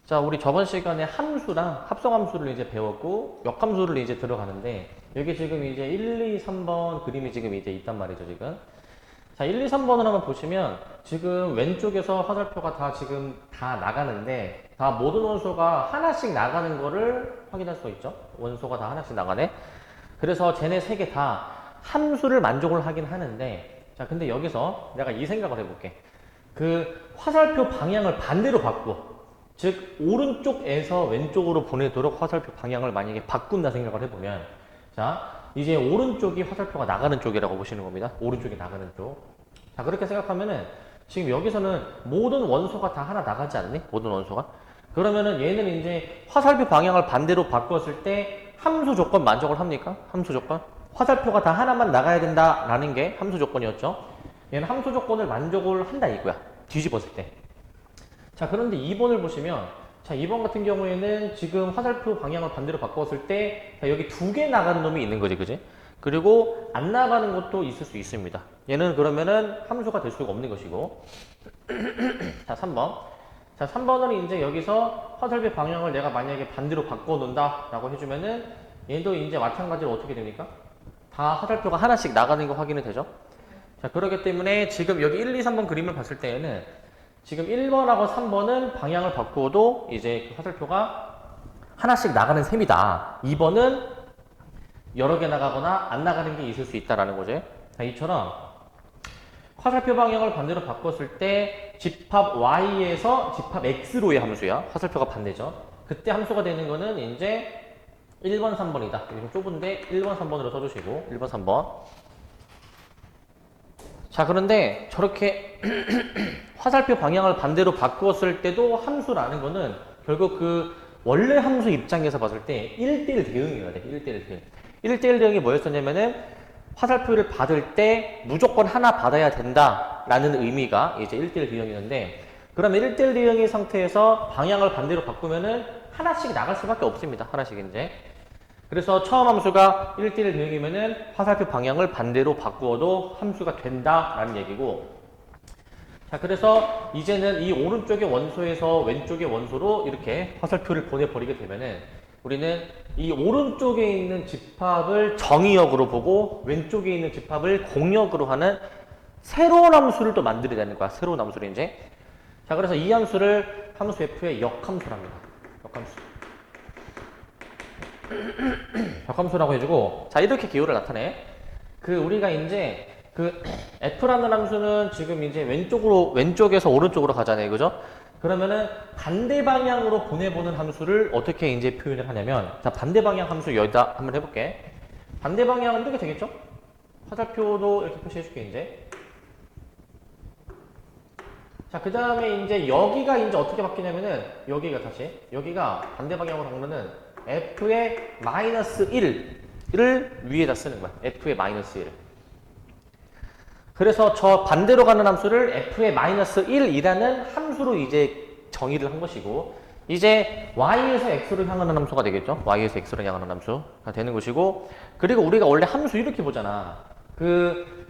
자, 우리 저번 시간에 함수랑 합성함수를 이제 배웠고, 역함수를 이제 들어가는데, 여기 지금 이제 1, 2, 3번 그림이 지금 이제 있단 말이죠, 지금. 자, 1, 2, 3번을 한번 보시면, 지금 왼쪽에서 화살표가 다 지금 다 나가는데, 다 모든 원소가 하나씩 나가는 거를 확인할 수 있죠? 원소가 다 하나씩 나가네? 그래서 쟤네 세 개 다 함수를 만족을 하긴 하는데, 자, 근데 여기서 내가 이 생각을 해볼게. 그 화살표 방향을 반대로 바꿔. 즉 오른쪽에서 왼쪽으로 보내도록 화살표 방향을 만약에 바꾼다 생각을 해보면, 자 이제 오른쪽이 화살표가 나가는 쪽이라고 보시는 겁니다. 오른쪽이 나가는 쪽. 자 그렇게 생각하면은 지금 여기서는 모든 원소가 다 하나 나가지 않니? 모든 원소가. 그러면은 얘는 이제 화살표 방향을 반대로 바꿨을 때 함수 조건 만족을 합니까? 함수 조건? 화살표가 다 하나만 나가야 된다라는 게 함수 조건이었죠. 얘는 함수 조건을 만족을 한다 이거야. 뒤집었을 때. 자, 그런데 2번을 보시면, 자, 2번 같은 경우에는 지금 화살표 방향을 반대로 바꿨을 때, 자, 여기 두 개 나가는 놈이 있는 거지, 그지? 그리고 안 나가는 것도 있을 수 있습니다. 얘는 그러면은 함수가 될 수가 없는 것이고. 자, 3번. 자, 3번은 이제 여기서 화살표 방향을 내가 만약에 반대로 바꿔놓는다 라고 해주면은, 얘도 이제 마찬가지로 어떻게 됩니까? 다 화살표가 하나씩 나가는 거 확인이 되죠? 자, 그렇기 때문에 지금 여기 1, 2, 3번 그림을 봤을 때에는 지금 1번하고 3번은 방향을 바꾸어도 이제 그 화살표가 하나씩 나가는 셈이다. 2번은 여러 개 나가거나 안 나가는 게 있을 수 있다라는 거죠. 자, 이처럼 화살표 방향을 반대로 바꿨을 때 집합 Y에서 집합 X로의 함수야. 화살표가 반대죠. 그때 함수가 되는 거는 이제 1번, 3번이다. 좀 좁은데 1번, 3번으로 써주시고 1번, 3번. 자, 그런데 저렇게 화살표 방향을 반대로 바꾸었을 때도 함수라는 거는 결국 그 원래 함수 입장에서 봤을 때 1대1 대응이어야 돼. 1대1 대응. 1대1 대응이 뭐였었냐면은 화살표를 받을 때 무조건 하나 받아야 된다라는 의미가 이제 1대1 대응이었는데, 그러면 1대1 대응의 상태에서 방향을 반대로 바꾸면은 하나씩 나갈 수밖에 없습니다. 하나씩 이제. 그래서 처음 함수가 1대1 대응이면은 화살표 방향을 반대로 바꾸어도 함수가 된다라는 얘기고, 자, 그래서 이제는 이 오른쪽의 원소에서 왼쪽의 원소로 이렇게 화살표를 보내버리게 되면은 우리는 이 오른쪽에 있는 집합을 정의역으로 보고 왼쪽에 있는 집합을 공역으로 하는 새로운 함수를 또 만들어야 되는 거야. 새로운 함수를 이제. 자, 그래서 이 함수를 함수 F의 역함수랍니다. 역함수. 역함수라고 해주고, 자, 이렇게 기호를 나타내. 그 우리가 이제 그 F라는 함수는 지금 이제 왼쪽에서 오른쪽으로 가잖아요. 그죠? 그러면은 반대 방향으로 보내보는 함수를 어떻게 이제 표현을 하냐면, 자, 반대 방향 함수 여기다 한번 해볼게. 반대 방향은 이렇게 되겠죠? 화살표도 이렇게 표시해줄게, 이제. 자, 그 다음에 이제 여기가 이제 어떻게 바뀌냐면은, 여기가 반대 방향으로 하면은 F의 마이너스 1을 위에다 쓰는 거야. F의 마이너스 1. 그래서 저 반대로 가는 함수를 F의 마이너스 1이라는 함수로 이제 정의를 한 것이고, 이제 Y에서 X로 향하는 함수가 되겠죠? Y에서 X로 향하는 함수가 되는 것이고, 그리고 우리가 원래 함수 이렇게 보잖아. 그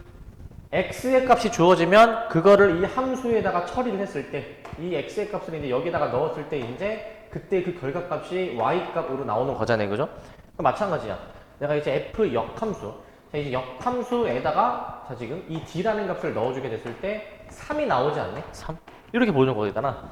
X의 값이 주어지면 그거를 이 함수에다가 처리를 했을 때, 이 X의 값을 이제 여기다가 넣었을 때 이제 그때 그 결과값이 Y 값으로 나오는 거잖아요. 그죠? 마찬가지야. 내가 이제 F 역함수, 자, 이제 역함수에다가, 자, 지금 이 D라는 값을 넣어주게 됐을 때 3이 나오지 않네? 3? 이렇게 보는 거잖아.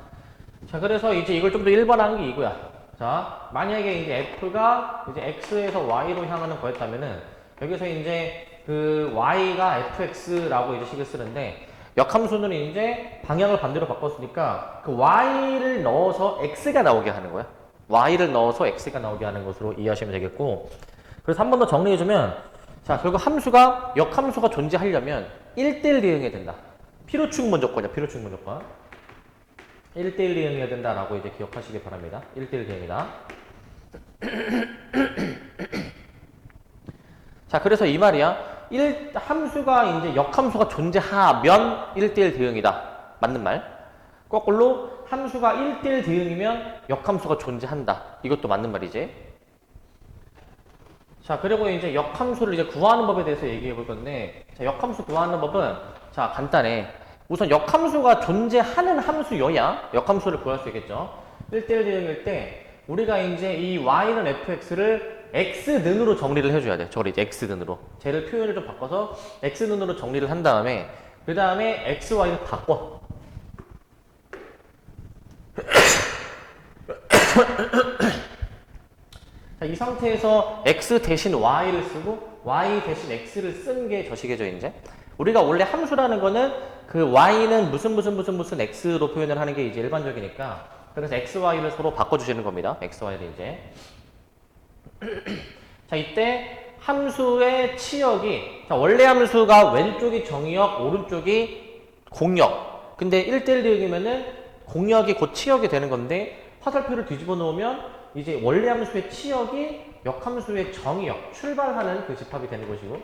자, 그래서 이제 이걸 좀 더 일반화한 게 이거야. 자, 만약에 이제 F가 이제 X에서 Y로 향하는 거였다면은, 여기서 이제 그 Y가 FX라고 이제 식을 쓰는데, 역함수는 이제 방향을 반대로 바꿨으니까 그 Y를 넣어서 X가 나오게 하는 거야. Y를 넣어서 X가 나오게 하는 것으로 이해하시면 되겠고, 그래서 한 번 더 정리해주면, 자, 결국 역함수가 존재하려면 1대1 대응해야 된다. 필요충분 조건이야, 필요충분 조건. 1대1 대응해야 된다라고 이제 기억하시기 바랍니다. 1대1 대응이다. 자, 그래서 이 말이야. 함수가 이제 역함수가 존재하면 1대1 대응이다. 맞는 말. 거꾸로 함수가 1대1 대응이면 역함수가 존재한다. 이것도 맞는 말이지. 자, 그리고 이제 역함수를 이제 구하는 법에 대해서 얘기해 볼 건데, 자, 역함수 구하는 법은, 자, 간단해. 우선 역함수가 존재하는 함수여야 역함수를 구할 수 있겠죠. 1대1 대응일 때 우리가 이제 이 y는 fx를 x는으로 정리를 해줘야 돼. 저걸 이제 x는으로. 쟤를 표현을 좀 바꿔서 x는으로 정리를 한 다음에 그 다음에 x, y를 바꿔. 자, 이 상태에서 x 대신 y를 쓰고 y 대신 x를 쓴 게 저식이죠, 이제. 우리가 원래 함수라는 거는 그 y는 무슨 x로 표현을 하는 게 이제 일반적이니까 그래서 x, y를 서로 바꿔주시는 겁니다. x, y를 이제. 자, 이때 함수의 치역이 자, 원래 함수가 왼쪽이 정의역, 오른쪽이 공역. 근데 1대1 대응이면은 공역이 곧 치역이 되는 건데 화살표를 뒤집어 놓으면 이제 원래 함수의 치역이 역함수의 정의역, 출발하는 그 집합이 되는 것이고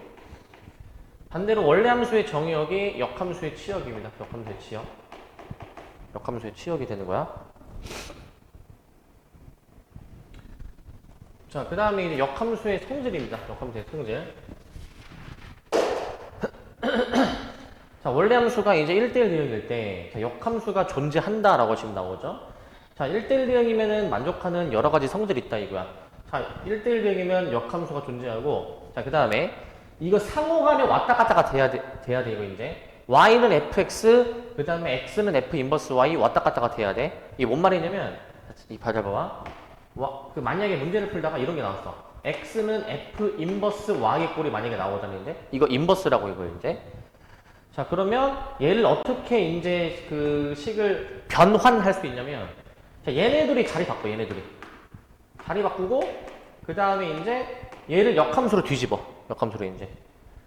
반대로 원래 함수의 정의역이 역함수의 치역입니다. 역함수의 치역. 역함수의 치역이 되는 거야. 자, 그 다음에 이제 역함수의 성질입니다. 역함수의 성질. 자, 원래 함수가 이제 1대1 대응일 때 역함수가 존재한다라고 지금 나오죠. 자, 1대1 대응이면은 만족하는 여러 가지 성질이 있다 이거야. 자, 1대1 대응이면 역함수가 존재하고 자, 그 다음에 이거 상호간에 왔다 갔다가 돼야 돼 이거 이제. y는 fx, 그 다음에 x는 f 인버스 y 왔다 갔다가 돼야 돼. 이게 뭔 말이냐면 이 잘 봐봐. 그 만약에 문제를 풀다가 이런 게 나왔어. x는 f 인버스 y 꼴이 만약에 나오잖아 이제. 이거 인버스라고 이거 이제. 자, 그러면 얘를 어떻게 이제 그 식을 변환할 수 있냐면 자, 얘네들이 자리 바꿔 얘네들이. 자리 바꾸고 그 다음에 이제 얘를 역함수로 뒤집어. 역함수로 이제.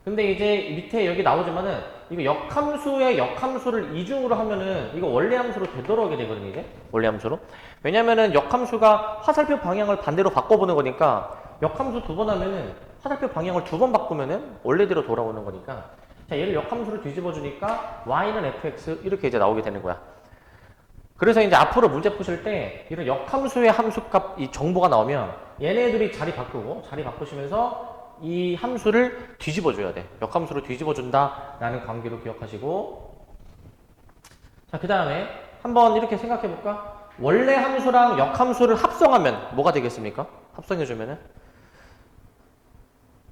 근데 이제 밑에 여기 나오지만은 이거 역함수의 역함수를 이중으로 하면은 이거 원래 함수로 되돌아오게 되거든요 이제. 원래 함수로. 왜냐면은 역함수가 화살표 방향을 반대로 바꿔보는 거니까 역함수 2번 하면은 화살표 방향을 2번 바꾸면은 원래대로 돌아오는 거니까 자, 얘를 역함수로 뒤집어 주니까 y는 fx 이렇게 이제 나오게 되는 거야. 그래서 이제 앞으로 문제 푸실 때 이런 역함수의 함수값 이 정보가 나오면 얘네들이 자리 바꾸시면서 이 함수를 뒤집어 줘야 돼. 역함수로 뒤집어 준다라는 관계로 기억하시고 자, 그 다음에 한번 이렇게 생각해 볼까? 원래 함수랑 역함수를 합성하면 뭐가 되겠습니까? 합성해 주면은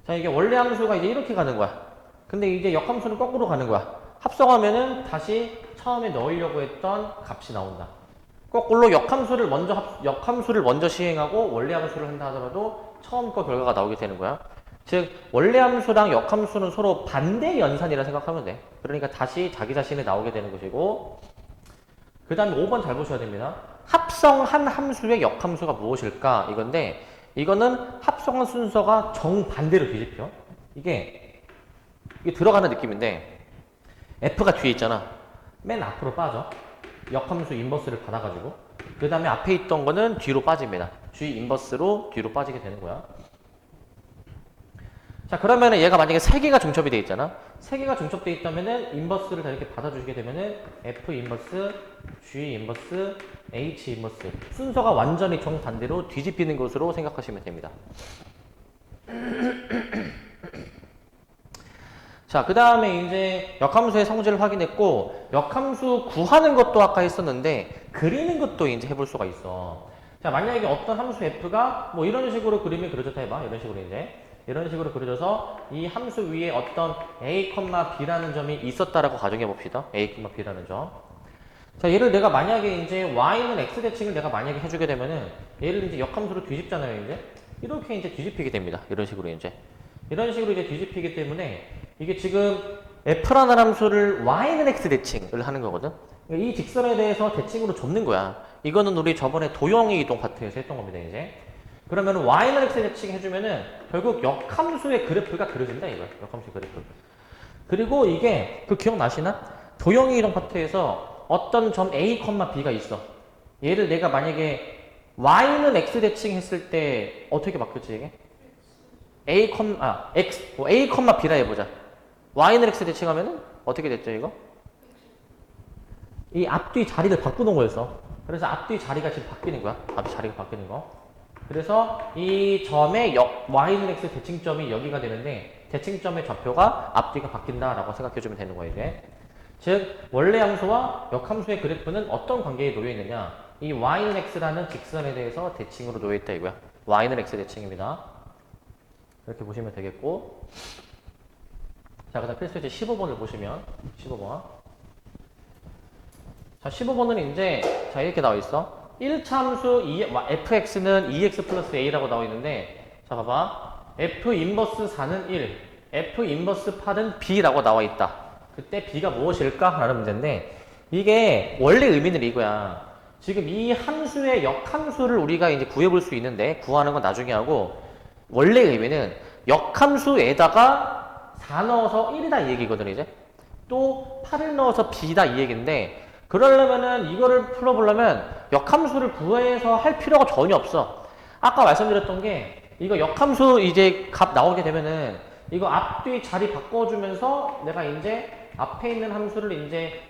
자, 이게 원래 함수가 이제 이렇게 가는 거야. 근데 이제 역함수는 거꾸로 가는 거야. 합성하면은 다시 처음에 넣으려고 했던 값이 나온다. 거꾸로 역함수를 먼저 시행하고 원래 함수를 한다 하더라도 처음 거 결과가 나오게 되는 거야. 즉 원래 함수랑 역함수는 서로 반대 연산이라 생각하면 돼. 그러니까 다시 자기 자신에 나오게 되는 것이고 그 다음에 5번 잘 보셔야 됩니다. 합성한 함수의 역함수가 무엇일까? 이건데 이거는 합성한 순서가 정반대로 뒤집혀. 이게 들어가는 느낌인데 F가 뒤에 있잖아. 맨 앞으로 빠져. 역함수 인버스를 받아가지고 그 다음에 앞에 있던 거는 뒤로 빠집니다. G 인버스로 뒤로 빠지게 되는 거야. 자, 그러면은 얘가 만약에 3개가 중첩이 돼 있잖아. 3개가 중첩돼 있다면은 인버스를 다 이렇게 받아주시게 되면은 F 인버스, G 인버스, H 인버스 순서가 완전히 정반대로 뒤집히는 것으로 생각하시면 됩니다. 자, 그 다음에 이제 역함수의 성질을 확인했고 역함수 구하는 것도 아까 했었는데 그리는 것도 이제 해볼 수가 있어. 자, 만약에 어떤 함수 f가 뭐 이런 식으로 그림이 그려졌다 해봐. 이런 식으로 이제. 이런 식으로 그려져서 이 함수 위에 어떤 a, b라는 점이 있었다라고 가정해 봅시다. a, b라는 점. 자, 얘를 내가 만약에 이제 y는 x 대칭을 내가 만약에 해주게 되면은 얘를 이제 역함수로 뒤집잖아요, 이제. 이렇게 이제 뒤집히게 됩니다. 이런 식으로 이제. 이런 식으로 이제 뒤집히기 때문에 이게 지금 f라는 함수를 y는 x 대칭을 하는 거거든. 이 직선에 대해서 대칭으로 좁는 거야. 이거는 우리 저번에 도형의 이동 파트에서 했던 겁니다, 이제. 그러면 y는 x 대칭 해주면은 결국 역함수의 그래프가 그려진다 이거야. 역함수의 그래프. 그리고 이게 그 기억나시나? 도형의 이동 파트에서 어떤 점 a, b가 있어. 얘를 내가 만약에 y는 x 대칭 했을 때 어떻게 바뀌었지 이게? a, b라 해보자. y는 x 대칭하면은 어떻게 됐죠 이거? 이 앞뒤 자리를 바꾸는 거였어. 그래서 앞뒤 자리가 지금 바뀌는 거야. 앞뒤 자리가 바뀌는 거. 그래서 이 점의 y는 x 대칭점이 여기가 되는데 대칭점의 좌표가 앞뒤가 바뀐다라고 생각해주면 되는 거예요 이제. 즉 원래 함수와 역함수의 그래프는 어떤 관계에 놓여 있느냐? 이 y는 x라는 직선에 대해서 대칭으로 놓여 있다 이거야. y는 x 대칭입니다. 이렇게 보시면 되겠고, 자 그다음 필수제 15번을 보시면 15번. 자 15번은 이제 자 이렇게 나와 있어. 1차 함수 fx는 2x 플러스 a라고 나와 있는데, 자 봐봐. f 인버스 4는 1, f 인버스 8은 b라고 나와 있다. 그때 b가 무엇일까? 라는 문제인데, 이게 원래 의미는 이거야. 지금 이 함수의 역함수를 우리가 이제 구해볼 수 있는데, 구하는 건 나중에 하고, 원래 의미는 역함수에다가 4 넣어서 1이다 이 얘기거든 이제. 또 8을 넣어서 b다 이 얘기인데, 그러려면은 이거를 풀어보려면 역함수를 구해서 할 필요가 전혀 없어. 아까 말씀드렸던 게, 이거 역함수 이제 값 나오게 되면은 이거 앞뒤 자리 바꿔주면서 내가 이제 앞에 있는 함수를 이제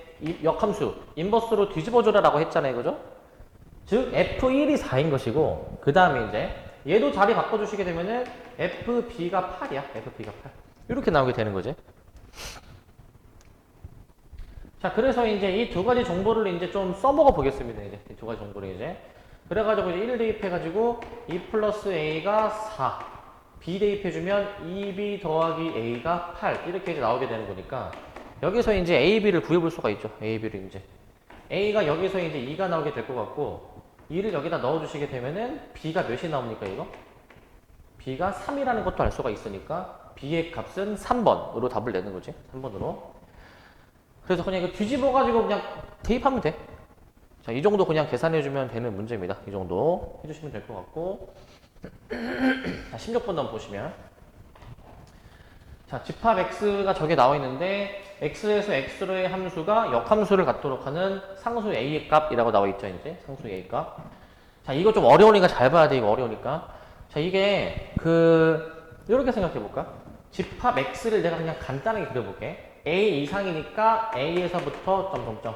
역함수 인버스로 뒤집어줘라라고 했잖아요, 그죠? 즉 f1이 4인 것이고, 그 다음에 이제 얘도 자리 바꿔주시게 되면은 fb가 8이야. fb가 8 이렇게 나오게 되는 거지. 자, 그래서 이제 이 두 가지 정보를 이제 좀 써먹어 보겠습니다. 이제 이 두 가지 정보를 이제 그래가지고 이제 1 대입해가지고 2 플러스 a가 4, b 대입해주면 2b 더하기 a가 8 이렇게 이제 나오게 되는 거니까, 여기서 이제 a, b를 구해볼 수가 있죠. a, b를 이제 a가 여기서 이제 2가 나오게 될 것 같고, 2를 여기다 넣어주시게 되면은 b가 몇이 나옵니까 이거? b가 3이라는 것도 알 수가 있으니까 b의 값은 3번으로 답을 내는 거지. 3번으로. 그래서 그냥 이거 뒤집어가지고 그냥 대입하면 돼. 자, 이 정도 그냥 계산해주면 되는 문제입니다. 이 정도 해주시면 될 것 같고. 자, 16번 한번 보시면. 자, 집합 x가 저게 나와 있는데, x에서 x로의 함수가 역함수를 갖도록 하는 상수 a의 값이라고 나와 있죠, 이제. 상수 a의 값. 자, 이거 좀 어려우니까 잘 봐야 돼, 이거 어려우니까. 자, 이게, 이렇게 생각해 볼까? 집합 x를 내가 그냥 간단하게 그려볼게. a 이상이니까 a에서부터 점점점.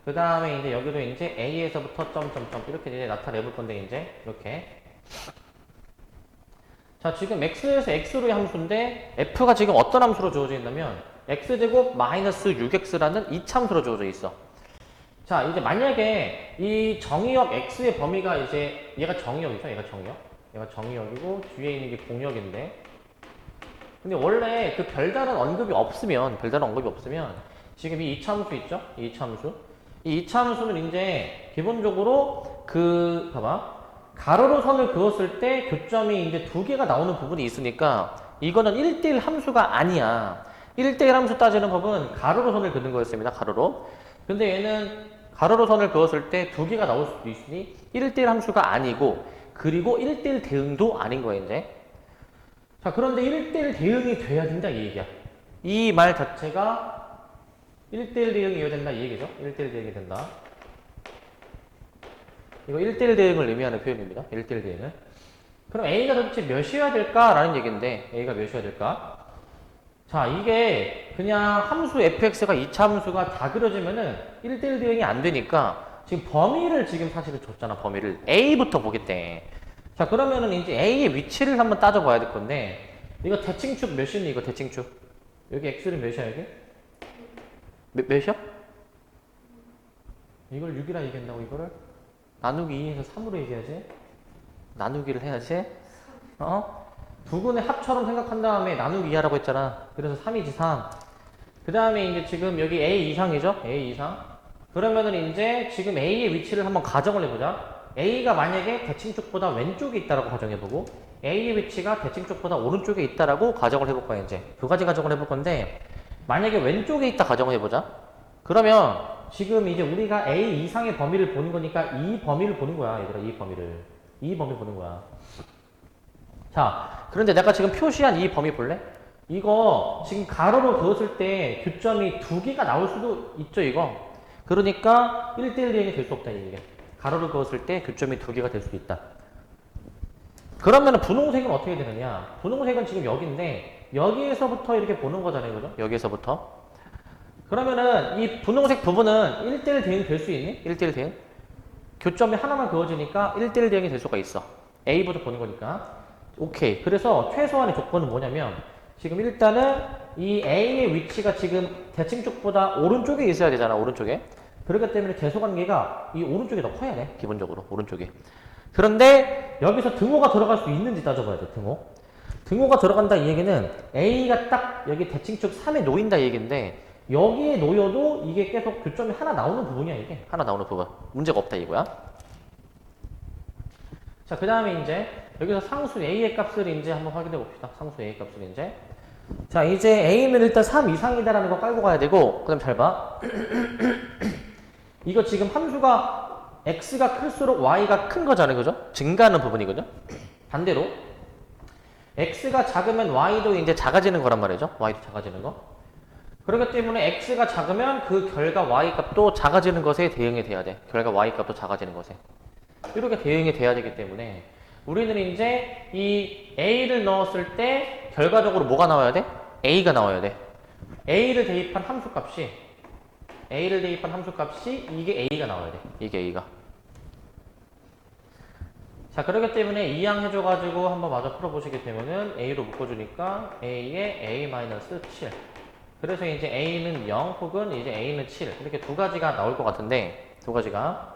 그 다음에 이제 여기도 이제 a에서부터 점점점. 이렇게 이제 나타내 볼 건데, 이제. 이렇게. 자, 지금 x에서 x로의 함수인데, f가 지금 어떤 함수로 주어져 있냐면, x제곱 마이너스 6x라는 이차함수로 주어져 있어. 자, 이제 만약에 이 정의역 x의 범위가 이제, 얘가 정의역이죠? 얘가 정의역. 얘가 정의역이고, 뒤에 있는 게 공역인데, 근데 원래 그 별다른 언급이 없으면, 지금 이 이차함수 있죠? 이 이차함수. 이 이차함수는 이제 기본적으로 봐봐. 가로로 선을 그었을 때 교점이 이제 두 개가 나오는 부분이 있으니까 이거는 1대1 함수가 아니야. 1대1 함수 따지는 법은 가로로 선을 그는 거였습니다. 가로로. 근데 얘는 가로로 선을 그었을 때 두 개가 나올 수도 있으니 1대1 함수가 아니고, 그리고 1대1 대응도 아닌 거야, 이제. 자, 그런데 1대1 대응이 돼야 된다 이 얘기야. 이 말 자체가 1대1 대응이어야 된다 이 얘기죠. 1대1 대응이 된다. 이거 1대1 대응을 의미하는 표현입니다. 1대1 대응을. 그럼 A가 도대체 몇이어야 될까라는 얘기인데, A가 몇이어야 될까? 자, 이게 그냥 함수 fx가 2차 함수가 다 그려지면은 1대1 대응이 안 되니까 지금 범위를 지금 사실은 줬잖아. 범위를 A부터 보겠대. 자, 그러면은 이제 A의 위치를 한번 따져봐야 될 건데, 이거 대칭축 몇이니? 이거 대칭축 여기 x는 몇이야 여기? 몇이야? 이걸 6이라 얘기한다고 이거를? 나누기 2에서 3으로 얘기하지? 나누기를 해야지? 두 근의 합처럼 생각한 다음에 나누기 2 하라고 했잖아. 그래서 3이지 3. 그 다음에 이제 지금 여기 A 이상이죠? A 이상. 그러면은 이제 지금 A의 위치를 한번 가정을 해보자. A가 만약에 대칭축보다 왼쪽에 있다라고 가정해보고, A의 위치가 대칭축보다 오른쪽에 있다라고 가정을 해볼 거야, 이제. 두 가지 가정을 해볼 건데, 만약에 왼쪽에 있다 가정을 해보자. 그러면 지금 이제 우리가 A 이상의 범위를 보는 거니까 이 범위를 보는 거야, 얘들아. 이 범위를 보는 거야. 자, 그런데 내가 지금 표시한 이 범위 볼래? 이거 지금 가로로 그었을 때 교점이 두 개가 나올 수도 있죠, 이거. 그러니까 1대1 대응이 될 수 없다, 이게. 가로로 그었을 때 교점이 두 개가 될 수 있다. 그러면 분홍색은 어떻게 되느냐? 분홍색은 지금 여기인데 여기에서부터 이렇게 보는 거잖아요, 그죠? 여기에서부터. 그러면은 이 분홍색 부분은 1대1 대응이 될 수 있니? 1대1 대응? 교점이 하나만 그어지니까 1대1 대응이 될 수가 있어. A부터 보는 거니까. 오케이. 그래서 최소한의 조건은 뭐냐면 지금 일단은 이 A의 위치가 지금 대칭 쪽보다 오른쪽에 있어야 되잖아, 오른쪽에. 그렇기 때문에 계소관계가 이 오른쪽이 더 커야 돼, 기본적으로, 오른쪽이. 그런데 여기서 등호가 들어갈 수 있는지 따져봐야 돼, 등호. 등호가 들어간다 이 얘기는 A가 딱 여기 대칭 쪽 3에 놓인다 이 얘기인데 여기에 놓여도 이게 계속 교점이 하나 나오는 부분이야, 이게. 하나 나오는 부분. 문제가 없다 이거야. 자, 그 다음에 이제 여기서 상수 A의 값을 이제 한번 확인해 봅시다. 상수 A의 값을 이제. 자, 이제 A는 일단 3 이상이다라는 거 깔고 가야 되고, 그 다음 잘 봐. 이거 지금 함수가 X가 클수록 Y가 큰 거잖아요. 그죠? 증가하는 부분이거든요. 반대로 X가 작으면 Y도 이제 작아지는 거란 말이죠. Y도 작아지는 거. 그렇기 때문에 X가 작으면 그 결과 Y 값도 작아지는 것에 대응이 돼야 돼. 결과 Y 값도 작아지는 것에. 이렇게 대응이 돼야 되기 때문에 우리는 이제 이 A를 넣었을 때 결과적으로 뭐가 나와야 돼? A가 나와야 돼. A를 대입한 함수값이 이게 A가 나와야 돼. 이게 A가. 자, 그렇기 때문에 이항해줘가지고 한번 마저 풀어보시게 되면은 A로 묶어주니까 A에 A-7. 그래서 이제 A는 0 혹은 이제 A는 7. 이렇게 두 가지가 나올 것 같은데, 두 가지가.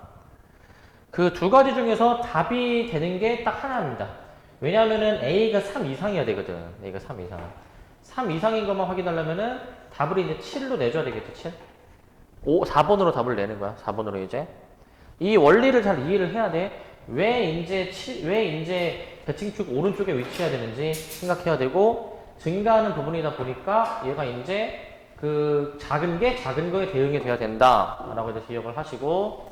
그 두 가지 중에서 답이 되는 게 딱 하나입니다. 왜냐하면은 A가 3 이상이어야 되거든. A가 3 이상. 3 이상인 것만 확인하려면은 답을 이제 7로 내줘야 되겠죠, 7. 4번으로 답을 내는 거야, 4번으로 이제. 이 원리를 잘 이해를 해야 돼. 왜 이제 대칭축 오른쪽에 위치해야 되는지 생각해야 되고, 증가하는 부분이다 보니까 얘가 이제 그 작은 거에 대응이 돼야 된다라고 이제 기억을 하시고,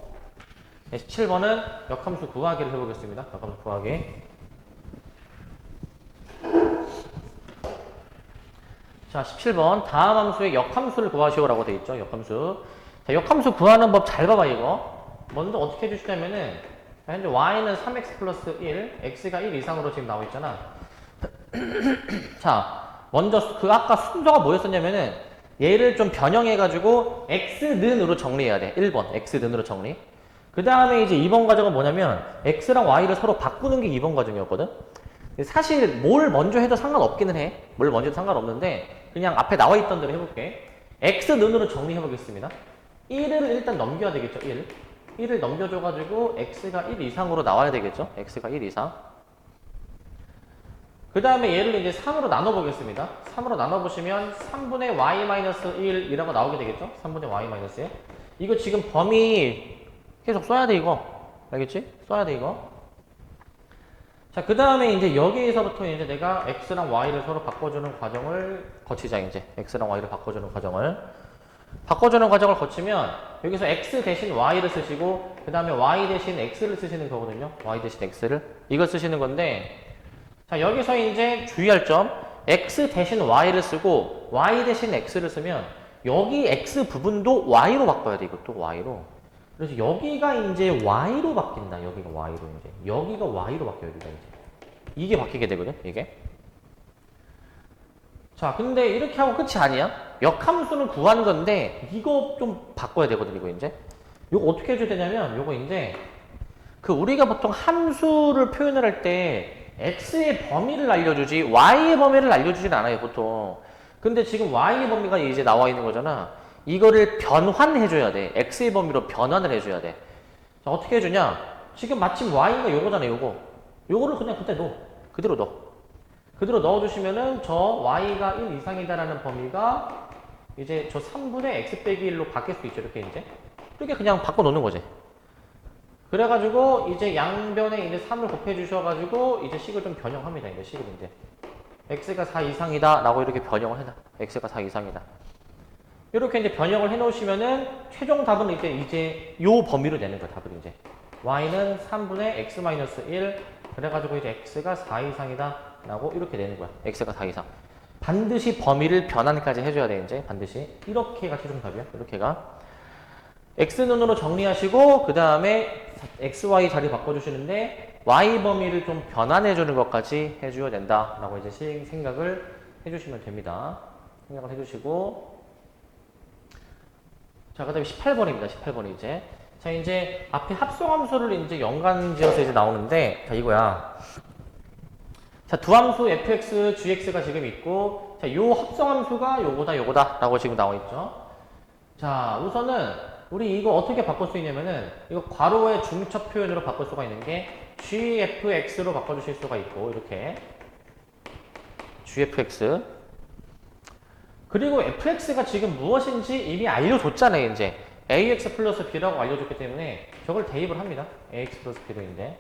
17번은 역함수 구하기를 해보겠습니다. 역함수 구하기. 자, 17번 다음 함수의 역함수를 구하시오라고 돼 있죠. 역함수. 자, 역함수 구하는 법 잘 봐봐 이거. 먼저 어떻게 해주시냐면은 현재 y는 3x 플러스 1, x가 1 이상으로 지금 나와 있잖아. 자, 먼저 그 아까 순서가 뭐였었냐면은 얘를 좀 변형해가지고 x는으로 정리해야 돼. 1번 x는으로 정리. 그 다음에 이제 2번 과정은 뭐냐면 x랑 y를 서로 바꾸는 게 2번 과정이었거든. 사실 뭘 먼저 해도 상관없기는 해. 뭘 먼저 해도 상관없는데 그냥 앞에 나와 있던 대로 해볼게. x는으로 정리해 보겠습니다. 1을 일단 넘겨야 되겠죠. 1을 넘겨줘가지고 x가 1 이상으로 나와야 되겠죠. x가 1 이상. 그 다음에 얘를 이제 3으로 나눠보겠습니다. 3으로 나눠보시면 3분의 y-1이라고 나오게 되겠죠. 3분의 y-1. 이거 지금 범위 계속 써야 돼 이거. 알겠지? 써야 돼 이거. 자, 그 다음에 이제 여기에서부터 이제 내가 x랑 y를 서로 바꿔주는 과정을 거치자. 이제 x랑 y를 바꿔주는 과정을 거치면 여기서 x 대신 y를 쓰시고 그 다음에 y 대신 x를 쓰시는 거거든요. y 대신 x를 이걸 쓰시는 건데, 자, 여기서 이제 주의할 점, x 대신 y를 쓰고 y 대신 x를 쓰면 여기 x 부분도 y로 바꿔야 돼. 이것도 y로. 그래서 여기가 이제 y로 바뀐다. 여기가 y로 이제. 여기가 y로 바뀌어요. 여기가 이제. 이게 바뀌게 되거든. 이게. 자, 근데 이렇게 하고 끝이 아니야. 역함수는 구한 건데 이거 좀 바꿔야 되거든. 이거 이제. 이거 어떻게 해줘야 되냐면 요거 이제 그 우리가 보통 함수를 표현을 할 때 x의 범위를 알려주지 y의 범위를 알려주진 않아요. 보통. 근데 지금 y의 범위가 이제 나와 있는 거잖아. 이거를 변환해줘야 돼. x의 범위로 변환을 해줘야 돼. 자, 어떻게 해주냐? 지금 마침 y가 요거잖아요. 요거를 그냥 그대로 넣어. 그대로 넣어주시면은 저 y가 1 이상이다라는 범위가 이제 저 3분의 x 빼기 1로 바뀔 수 있죠. 이렇게 이제. 이렇게 그냥 바꿔놓는 거지. 그래가지고 이제 양변에 이제 3을 곱해주셔가지고 이제 식을 좀 변형합니다. 이제 식을 이제. x가 4 이상이다 라고 이렇게 변형을 해놔. x가 4 이상이다. 이렇게 이제 변형을 해놓으시면은 최종 답은 이제 요 범위로 내는 거야. 답을 이제. y는 3분의 x-1 그래가지고 이제 x가 4 이상이다 라고 이렇게 내는 거야. x가 4 이상. 반드시 범위를 변환까지 해줘야 돼. 이제 반드시. 이렇게가 최종 답이야. 이렇게가. x는으로 정리하시고 그 다음에 xy 자리 바꿔주시는데 y 범위를 좀 변환해주는 것까지 해줘야 된다 라고 이제 생각을 해주시면 됩니다. 생각을 해주시고, 자, 그 다음에 18번입니다. 18번이 이제. 자, 이제 앞에 합성함수를 이제 연관지어서 이제 나오는데, 자, 이거야. 자, 두 함수 fx, gx가 지금 있고, 자, 요 합성함수가 요거다 라고 지금 나와 있죠. 자, 우선은 우리 이거 어떻게 바꿀 수 있냐면은 이거 괄호의 중첩 표현으로 바꿀 수가 있는 게 gfx로 바꿔주실 수가 있고 이렇게 gfx 그리고 fx가 지금 무엇인지 이미 알려줬잖아요. 이제 ax 플러스 b라고 알려줬기 때문에 저걸 대입을 합니다. ax 플러스 b로 이제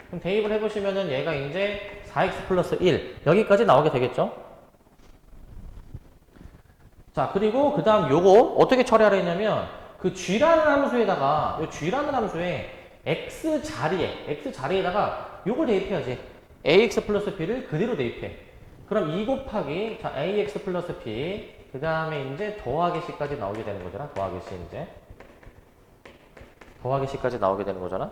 그럼 대입을 해보시면은 얘가 이제 4x 플러스 1 여기까지 나오게 되겠죠. 자, 그리고 그 다음 요거 어떻게 처리하라 했냐면 그 g라는 함수에다가 요 g라는 함수에 x 자리에다가 요걸 대입해야지. ax 플러스 b를 그대로 대입해. 그럼 2 곱하기 자 ax 플러스 b 그 다음에 이제 더하기 c까지 나오게 되는 거잖아. 더하기 c 이제 더하기 c까지 나오게 되는 거잖아.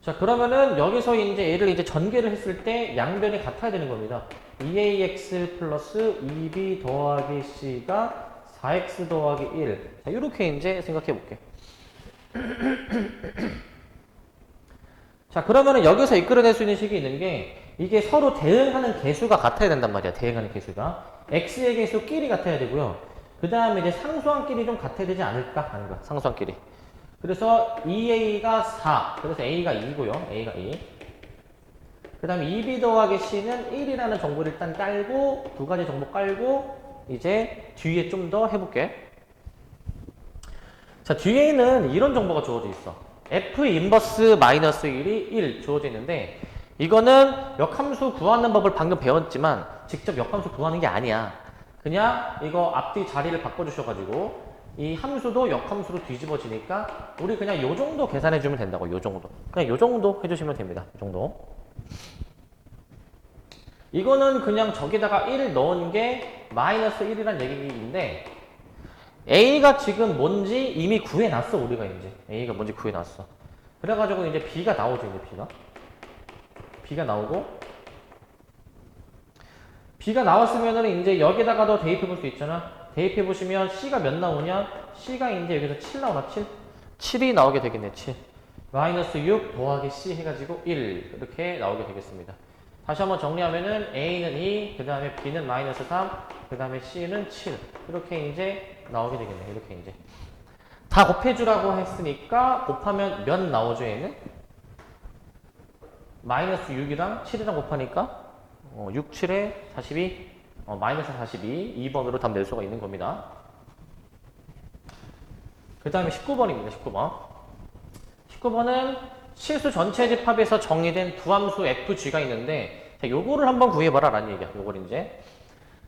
자, 그러면은 여기서 이제 얘를 이제 전개를 했을 때 양변이 같아야 되는 겁니다. 2ax 플러스 2b 더하기 c가 4x 더하기 1. 자, 이렇게 이제 생각해 볼게. 자, 그러면은 여기서 이끌어낼 수 있는 식이 있는 게 이게 서로 대응하는 개수가 같아야 된단 말이야. 대응하는 개수가. x의 개수끼리 같아야 되고요. 그 다음에 이제 상수항끼리 좀 같아야 되지 않을까? 아닌가? 상수항끼리. 그래서 2a가 4. 그래서 a가 2고요. a가 2. 그 다음에 2b 더하기 c는 1이라는 정보를 일단 깔고 두 가지 정보 깔고 이제 뒤에 좀 더 해볼게. 자, 뒤에는 이런 정보가 주어져 있어. f 인버스 마이너스 1이 1 주어져 있는데 이거는 역함수 구하는 법을 방금 배웠지만 직접 역함수 구하는 게 아니야. 그냥 이거 앞뒤 자리를 바꿔주셔가지고 이 함수도 역함수로 뒤집어지니까 우리 그냥 요 정도 계산해주면 된다고. 요 정도. 그냥 요 정도 해주시면 됩니다. 요 정도. 이거는 그냥 저기다가 1 넣은 게 마이너스 1이란 얘기인데 A가 지금 뭔지 이미 구해놨어. 우리가 이제 A가 뭔지 구해놨어. 그래가지고 이제 B가 나오죠. 이제 B가 나오고 B가 나왔으면은 이제 여기다가도 대입해 볼 수 있잖아. 대입해 보시면 C가 몇 나오냐? C가 이제 여기서 7 나오나? 7이 나오게 되겠네. 7 마이너스 6 더하기 C 해가지고 1 이렇게 나오게 되겠습니다. 다시 한번 정리하면은 A는 2, 그 다음에 B는 마이너스 3, 그 다음에 C는 7 이렇게 이제 나오게 되겠네. 이렇게 이제 다 곱해주라고 했으니까 곱하면 몇 나오죠? 얘는 마이너스 6이랑 7이랑 곱하니까 6, 7에 42 마이너스 42 2번으로 답 낼 수가 있는 겁니다. 그 다음에 19번입니다. 19번은 실수 전체 집합에서 정의된 두 함수 fg가 있는데 자, 요거를 한번 구해봐라 라는 얘기야. 요걸 이제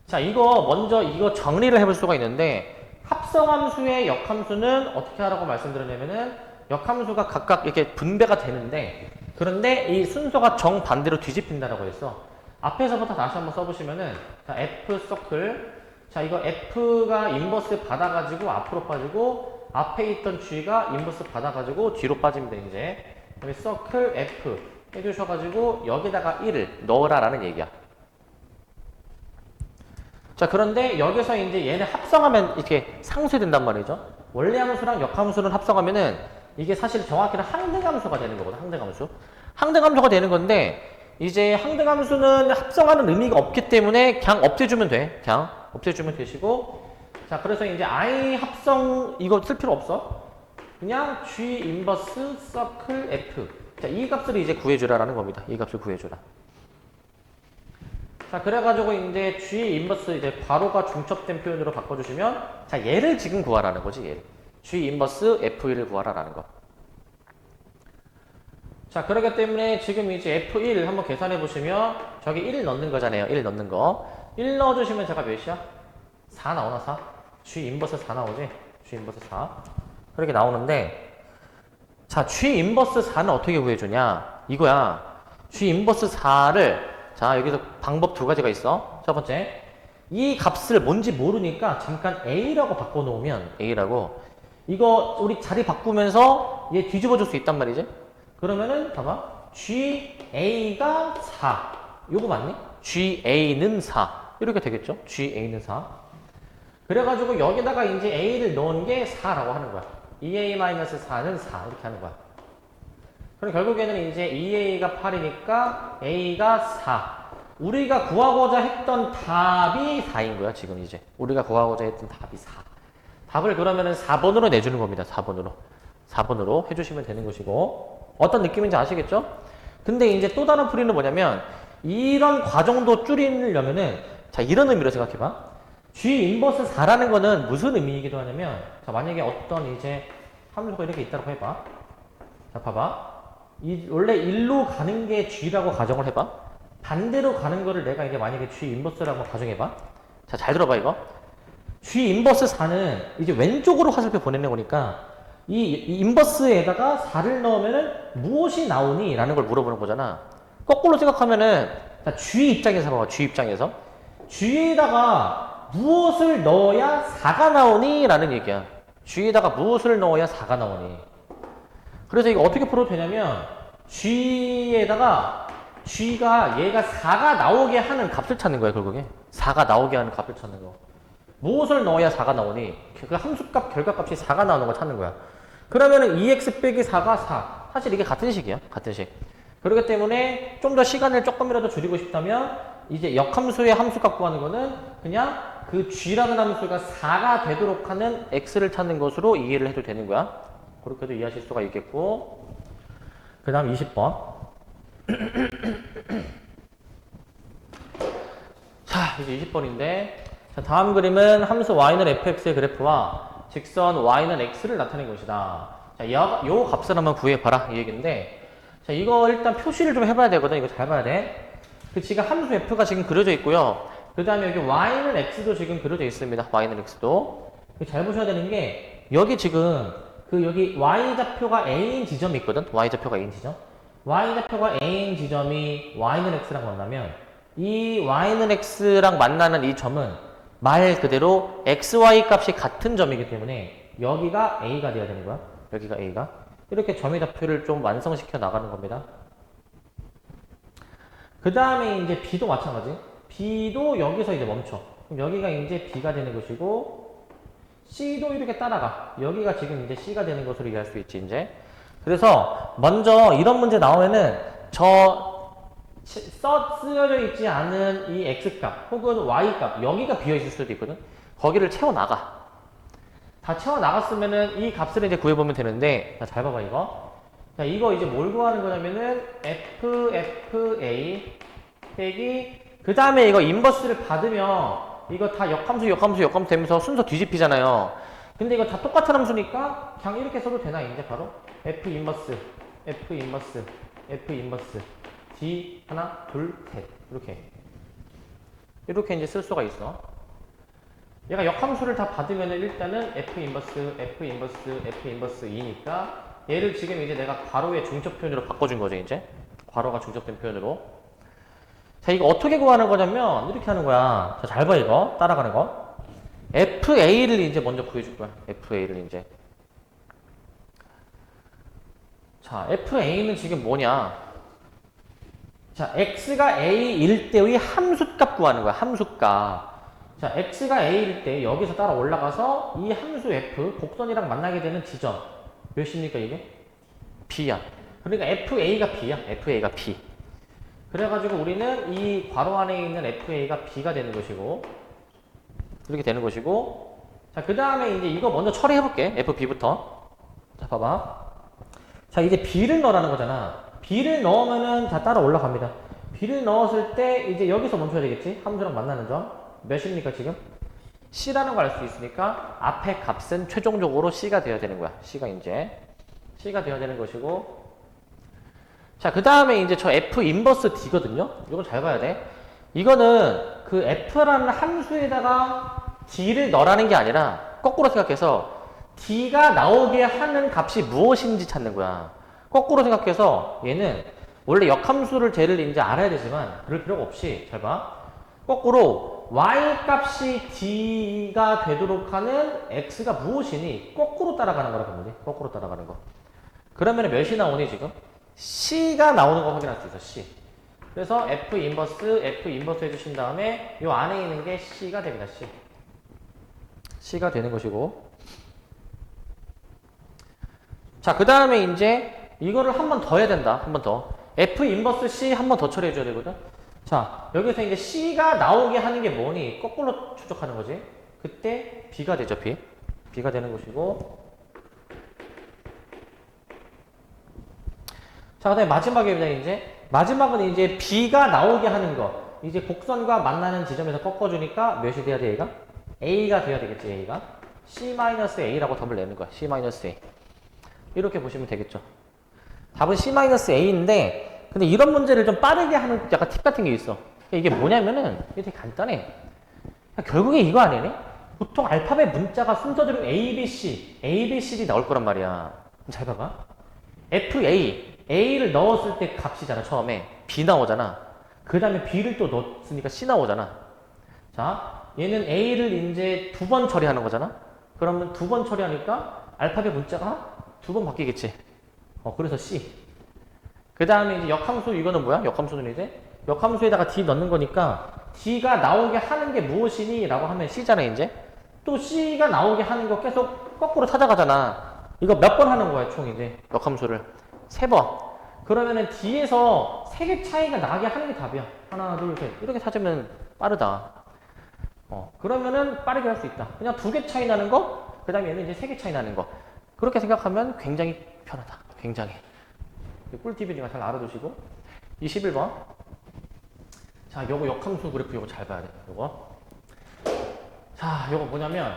자, 이거 먼저 이거 정리를 해볼 수가 있는데 합성함수의 역함수는 어떻게 하라고 말씀드렸냐면은 역함수가 각각 이렇게 분배가 되는데 그런데 이 순서가 정반대로 뒤집힌다라고 했어. 앞에서부터 다시 한번 써보시면은 자, F 서클 자, 이거 F가 인버스 받아가지고 앞으로 빠지고 앞에 있던 G가 인버스 받아가지고 뒤로 빠집니다. 이제 여기 서클 F 해주셔가지고 여기다가 1을 넣어라 라는 얘기야. 자, 그런데 여기서 이제 얘네 합성하면 이렇게 상쇄된단 말이죠. 원래 함수랑 역함수를 합성하면은 이게 사실 정확히는 항등함수가 되는 거거든. 항등함수가 되는 건데 이제 항등함수는 합성하는 의미가 없기 때문에 그냥 없애주면 돼. 그냥 없애주면 되시고 자, 그래서 이제 I 합성 이거 쓸 필요 없어. 그냥 G 인버스 서클 F 자, 이 값을 이제 구해주라라는 겁니다. 이 값을 구해주라. 자, 그래가지고 이제 G 인버스 이제 괄호가 중첩된 표현으로 바꿔주시면 자, 얘를 지금 구하라는 거지. 얘를 G 인버스 F1을 구하라라는 거. 자, 그렇기 때문에 지금 이제 F1 한번 계산해 보시면 저기 1 넣는 거잖아요. 1 넣는 거. 1 넣어주시면 제가 몇이야? 4 나오나 4? G 인버스 4 나오지? G 인버스 4. 그렇게 나오는데 자, G 인버스 4는 어떻게 구해주냐? 이거야. G 인버스 4를 자, 여기서 방법 두 가지가 있어. 첫 번째, 이 값을 뭔지 모르니까 잠깐 A라고 바꿔놓으면 A라고 이거 우리 자리 바꾸면서 얘 뒤집어 줄 수 있단 말이지. 그러면은 봐봐. GA가 4. 요거 맞니? GA는 4. 이렇게 되겠죠? GA는 4. 그래가지고 여기다가 이제 A를 넣은 게 4라고 하는 거야. 2A-4는 4. 이렇게 하는 거야. 그럼 결국에는 이제 2A가 8이니까 A가 4. 우리가 구하고자 했던 답이 4인 거야, 지금 이제. 우리가 구하고자 했던 답이 4. 답을 그러면은 4번으로 내주는 겁니다, 4번으로. 4번으로 해주시면 되는 것이고. 어떤 느낌인지 아시겠죠? 근데 이제 또 다른 풀이는 뭐냐면, 이런 과정도 줄이려면은, 자, 이런 의미로 생각해봐. G 인버스 4라는 거는 무슨 의미이기도 하냐면, 자, 만약에 어떤 이제 함수가 이렇게 있다고 해봐. 자, 봐봐. 원래 1로 가는 게 G라고 가정을 해봐. 반대로 가는 거를 내가 이제 만약에 G 인버스라고 가정해봐. 자, 잘 들어봐, 이거. G 인버스 4는 이제 왼쪽으로 화살표 보내는 거니까 이 인버스에다가 4를 넣으면은 무엇이 나오니? 라는 걸 물어보는 거잖아. 거꾸로 생각하면은, 자, G 입장에서 봐봐, G 입장에서. G에다가 무엇을 넣어야 4가 나오니? 라는 얘기야. G에다가 무엇을 넣어야 4가 나오니? 그래서 이거 어떻게 풀어도 되냐면, G에다가 G가 얘가 4가 나오게 하는 값을 찾는 거야, 결국에. 4가 나오게 하는 값을 찾는 거. 무엇을 넣어야 4가 나오니? 그 함수값, 결과값이 4가 나오는 걸 찾는 거야. 그러면은 2x 빼기 4가 4. 사실 이게 같은 식이야, 같은 식. 그렇기 때문에 좀 더 시간을 조금이라도 줄이고 싶다면 이제 역함수의 함수값 구하는 거는 그냥 그 g라는 함수가 4가 되도록 하는 x를 찾는 것으로 이해를 해도 되는 거야. 그렇게도 이해하실 수가 있겠고. 그 다음 20번. 자, 이제 20번인데, 자, 다음 그림은 함수 y는 fx의 그래프와 직선 y는 x를 나타낸 것이다. 자, 요 값을 한번 구해봐라, 이 얘기인데, 자, 이거 일단 표시를 좀 해봐야 되거든. 이거 잘 봐야 돼. 그 지금 함수 f가 지금 그려져 있고요. 그 다음에 여기 y는 x도 지금 그려져 있습니다. y는 x도. 잘 보셔야 되는 게, 여기 지금 여기 y좌표가 a인 지점이 있거든. y좌표가 a인 지점. y좌표가 a인 지점이 y는 x랑 만나면 이 y는 x랑 만나는 이 점은 말 그대로 xy 값이 같은 점이기 때문에 여기가 a가 돼야 되는 거야. 여기가 a가. 이렇게 점의 좌표를 좀 완성시켜 나가는 겁니다. 그 다음에 이제 b도 마찬가지. b도 여기서 이제 멈춰. 그럼 여기가 이제 b가 되는 것이고, c도 이렇게 따라가. 여기가 지금 이제 c가 되는 것으로 이해할 수 있지, 이제. 그래서 먼저 이런 문제 나오면은 쓰여져 있지 않은 이 x값 혹은 y값, 여기가 비어 있을 수도 있거든. 거기를 채워 나가. 다 채워 나갔으면은 이 값을 이제 구해보면 되는데, 자, 잘 봐봐, 이거. 자, 이거 이제 뭘 구하는 거냐면은 FA 빼기, 그 다음에 이거 인버스를 받으면 이거 다 역함수 되면서 순서 뒤집히잖아요. 근데 이거 다 똑같은 함수니까 그냥 이렇게 써도 되나, 이제 바로? F 인버스 D 하나, 둘, 셋. 이렇게 이제 쓸 수가 있어. 얘가 역함수를 다 받으면 일단은 F 인버스 2니까 얘를 지금 이제 내가 괄호의 중첩 표현으로 바꿔준 거죠, 이제. 괄호가 중첩된 표현으로. 자, 이거 어떻게 구하는 거냐면 이렇게 하는 거야. 자, 잘 봐, 이거. 따라가는 거. FA를 이제 먼저 구해줄 거야. FA를 이제. 자, FA는 지금 뭐냐? 자, x가 a일 때의 함수값 구하는 거야. 함수값. 자, x가 a일 때 여기서 따라 올라가서 이 함수 f, 곡선이랑 만나게 되는 지점. 몇입니까, 이게? b야. 그러니까 fa가 b야. fa가 b. 그래가지고 우리는 이 괄호 안에 있는 fa가 b가 되는 것이고, 이렇게 되는 것이고, 자, 그 다음에 이제 이거 먼저 처리해볼게. fb부터. 자, 봐봐. 자, 이제 b를 넣으라는 거잖아. b를 넣으면은, 자, 따라 올라갑니다. b를 넣었을 때, 이제 여기서 멈춰야 되겠지? 함수랑 만나는 점. 몇입니까, 지금? c라는 걸 알 수 있으니까, 앞에 값은 최종적으로 c가 되어야 되는 거야. c가 이제. c가 되어야 되는 것이고. 자, 그 다음에 이제 저 f 인버스 d거든요? 이건 잘 봐야 돼. 이거는 그 f라는 함수에다가 d를 넣으라는 게 아니라, 거꾸로 생각해서, d가 나오게 하는 값이 무엇인지 찾는 거야. 거꾸로 생각해서 얘는 원래 역함수를 쟤를 이제 알아야 되지만 그럴 필요가 없이, 잘 봐. 거꾸로 y값이 d가 되도록 하는 x가 무엇이니 거꾸로 따라가는 거라 보면 돼. 거꾸로 따라가는 거. 그러면 몇이 나오니 지금? c가 나오는 거 확인할 수 있어. c. 그래서 f 인버스 해주신 다음에 요 안에 있는 게 c가 됩니다. c가 되는 것이고. 자, 그 다음에 이제 이거를 한 번 더 해야 된다. 한 번 더. F 인버스 C 한 번 더 처리해줘야 되거든. 자, 여기서 이제 C가 나오게 하는 게 뭐니? 거꾸로 추적하는 거지. 그때 B가 되죠, B. B가 되는 것이고. 자, 그 다음에 마지막입니다, 이제. 마지막은 이제 B가 나오게 하는 거. 이제 곡선과 만나는 지점에서 꺾어주니까 몇이 돼야 돼, 얘가? A가 돼야 되겠지, A가. C-A라고 답을 내는 거야, C-A. 이렇게 보시면 되겠죠. 답은 C-A인데, 근데 이런 문제를 좀 빠르게 하는 약간 팁 같은 게 있어. 이게 뭐냐면은, 이게 되게 간단해. 결국에 이거 아니네? 보통 알파벳 문자가 순서대로 A, B, C, A, B, C, D 나올 거란 말이야. 잘 봐봐. F, A. A를 넣었을 때 값이잖아, 처음에. B 나오잖아. 그 다음에 B를 또 넣었으니까 C 나오잖아. 자, 얘는 A를 이제 2번 처리하는 거잖아? 그러면 2번 처리하니까 알파벳 문자가 2번 바뀌겠지. 그래서 C. 그 다음에 이제 역함수, 이거는 뭐야? 역함수는 이제 역함수에다가 D 넣는 거니까 D가 나오게 하는 게 무엇이니? 라고 하면 C잖아, 이제. 또 C가 나오게 하는 거 계속 거꾸로 찾아가잖아. 이거 몇 번 하는 거야, 총 이제. 역함수를. 3번. 그러면은 D에서 3개 차이가 나게 하는 게 답이야. 하나, 둘, 셋. 이렇게 찾으면 빠르다. 그러면은 빠르게 할 수 있다. 그냥 2개 차이 나는 거, 그 다음에 얘는 이제 3개 차이 나는 거. 그렇게 생각하면 굉장히 편하다. 굉장히. 꿀팁이니까 잘 알아두시고. 21번. 자, 요거 역함수 그래프 요거 잘 봐야 돼. 요거. 자, 요거 뭐냐면,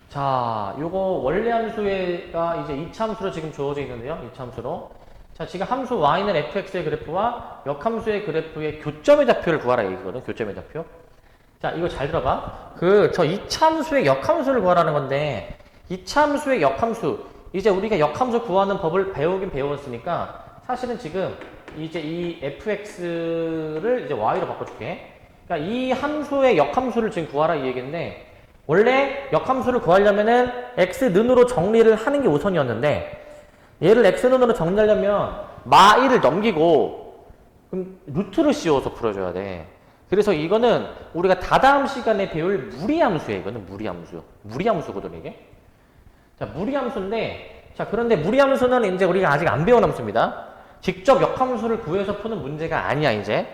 자, 요거 원래 함수가 이제 이차함수로 지금 주어져 있는데요. 이차함수로. 자, 지금 함수 y는 fx의 그래프와 역함수의 그래프의 교점의 좌표를 구하라 얘기거든. 교점의 좌표. 자, 이거 잘 들어봐. 저 이차함수의 역함수를 구하라는 건데, 이차함수의 역함수. 이제 우리가 역함수 구하는 법을 배우긴 배웠으니까, 사실은 지금 이제 이 fx를 이제 y로 바꿔줄게. 그러니까 이 함수의 역함수를 지금 구하라 이 얘기인데, 원래 역함수를 구하려면은 x는으로 정리를 하는 게 우선이었는데, 얘를 x는으로 정리하려면 마이를 넘기고 그럼 루트를 씌워서 풀어줘야 돼. 그래서 이거는 우리가 다다음 시간에 배울 무리함수예요. 이거는 무리함수. 무리함수거든 이게. 자, 무리함수인데, 자, 그런데 무리함수는 이제 우리가 아직 안 배운 함수입니다. 직접 역함수를 구해서 푸는 문제가 아니야 이제.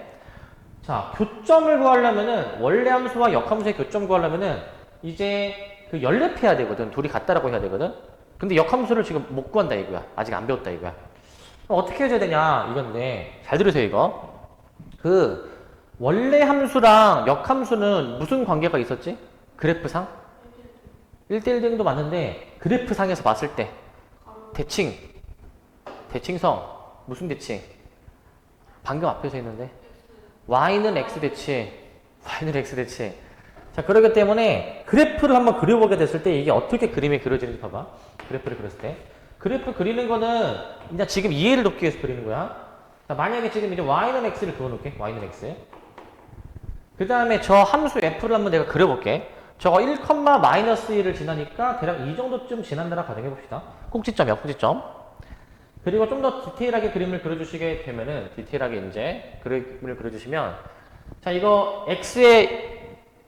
자, 교점을 구하려면은 원래 함수와 역함수의 교점 구하려면은 이제 그 연립해야 되거든. 둘이 같다라고 해야 되거든. 근데 역함수를 지금 못 구한다 이거야. 아직 안 배웠다 이거야. 그럼 어떻게 해줘야 되냐 이건데, 잘 들으세요 이거. 원래 함수랑 역함수는 무슨 관계가 있었지? 그래프상? 1대1 등도 맞는데 그래프상에서 봤을 때 대칭성 무슨 대칭? 방금 앞에서 했는데 y는 x 대칭, y는 x 대칭. 자, 그렇기 때문에 그래프를 한번 그려보게 됐을 때 이게 어떻게 그림이 그려지는지 봐봐. 그래프를 그렸을 때. 그래프 그리는 거는 이제 지금 이해를 돕기 위해서 그리는 거야. 자, 만약에 지금 이제 y는 x를 그어놓을게. y는 x. 그 다음에 저 함수 f를 한번 내가 그려볼게. 저거 1,-1을 지나니까 대략 이 정도쯤 지난다라 가정해봅시다. 꼭지점이야, 꼭지점. 그리고 좀 더 디테일하게 그림을 그려주시게 되면은, 디테일하게 이제 그림을 그려주시면, 자, 이거 x에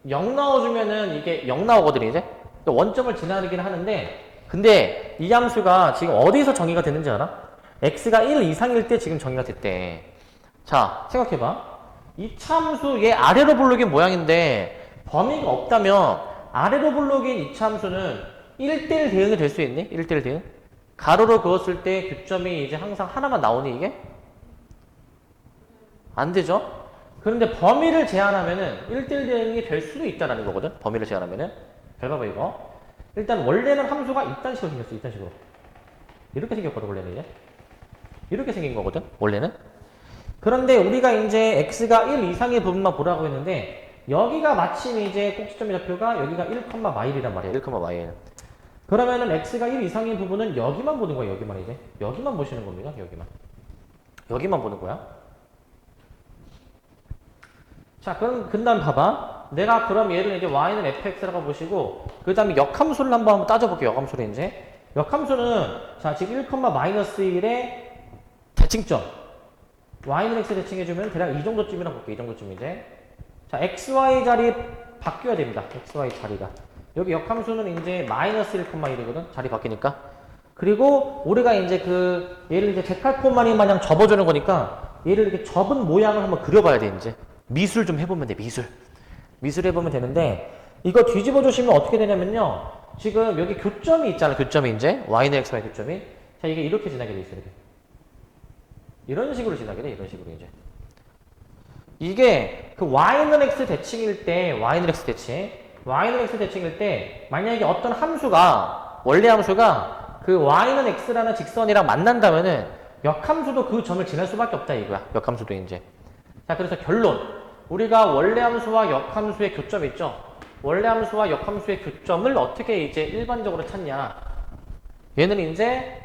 0 넣어주면은 이게 0 나오거든요, 이제. 원점을 지나긴 하는데, 근데 이 함수가 지금 어디서 정의가 됐는지 알아? x가 1 이상일 때 지금 정의가 됐대. 자, 생각해봐. 이 참수 얘 아래로 블록인 모양인데 범위가 없다면 아래로 블록인 이 참수는 1대1 대응이 될 수 있니? 1대1 대응? 가로로 그었을 때 교점이 이제 항상 하나만 나오니 이게? 안 되죠? 그런데 범위를 제한하면은 1대1 대응이 될 수도 있다는 거거든? 범위를 제한하면은. 잘 봐봐 이거. 일단 원래는 함수가 이딴 식으로 생겼어. 이딴 식으로. 이렇게 생겼거든 원래는 이제. 이렇게 생긴 거거든 원래는. 그런데 우리가 이제 x가 1 이상의 부분만 보라고 했는데 여기가 마침 이제 꼭지점의 좌표가 여기가 1,마일이란 말이야. 1,마일. 그러면은 x가 1 이상의 부분은 여기만 보는 거야. 여기만 이제. 여기만 보시는 겁니다. 여기만. 여기만 보는 거야. 자, 그럼 그다음 봐봐. 내가 그럼 얘를 이제 y는 fx라고 보시고 그 다음에 역함수를 한번 따져볼게요. 역함수를 이제. 역함수는 자 지금 1,-1의 대칭점. y는 x 대칭해주면 대략 이 정도쯤이라고 볼게요. 이 정도쯤 이제. 자, xy 자리 바뀌어야 됩니다. xy 자리가. 여기 역함수는 이제 마이너스 1,1이거든. 자리 바뀌니까. 그리고 우리가 이제 얘를 이제 제칼코마니 마냥 접어주는 거니까 얘를 이렇게 접은 모양을 한번 그려봐야 돼, 이제. 미술 좀 해보면 돼, 미술. 미술 해보면 되는데, 이거 뒤집어 주시면 어떻게 되냐면요. 지금 여기 교점이 있잖아, 교점이 이제. y는 xy 교점이. 자, 이게 이렇게 지나게 돼 있어요, 이렇게. 이런 식으로 지나게 돼, 이런 식으로 이제. 이게 그 y는 x 대칭일 때, y는 x 대칭일 때, 만약에 어떤 함수가, 원래 함수가 그 y는 x라는 직선이랑 만난다면은 역함수도 그 점을 지날 수밖에 없다 이거야. 역함수도 이제. 자, 그래서 결론. 우리가 원래 함수와 역함수의 교점 있죠? 원래 함수와 역함수의 교점을 어떻게 이제 일반적으로 찾냐? 얘는 이제,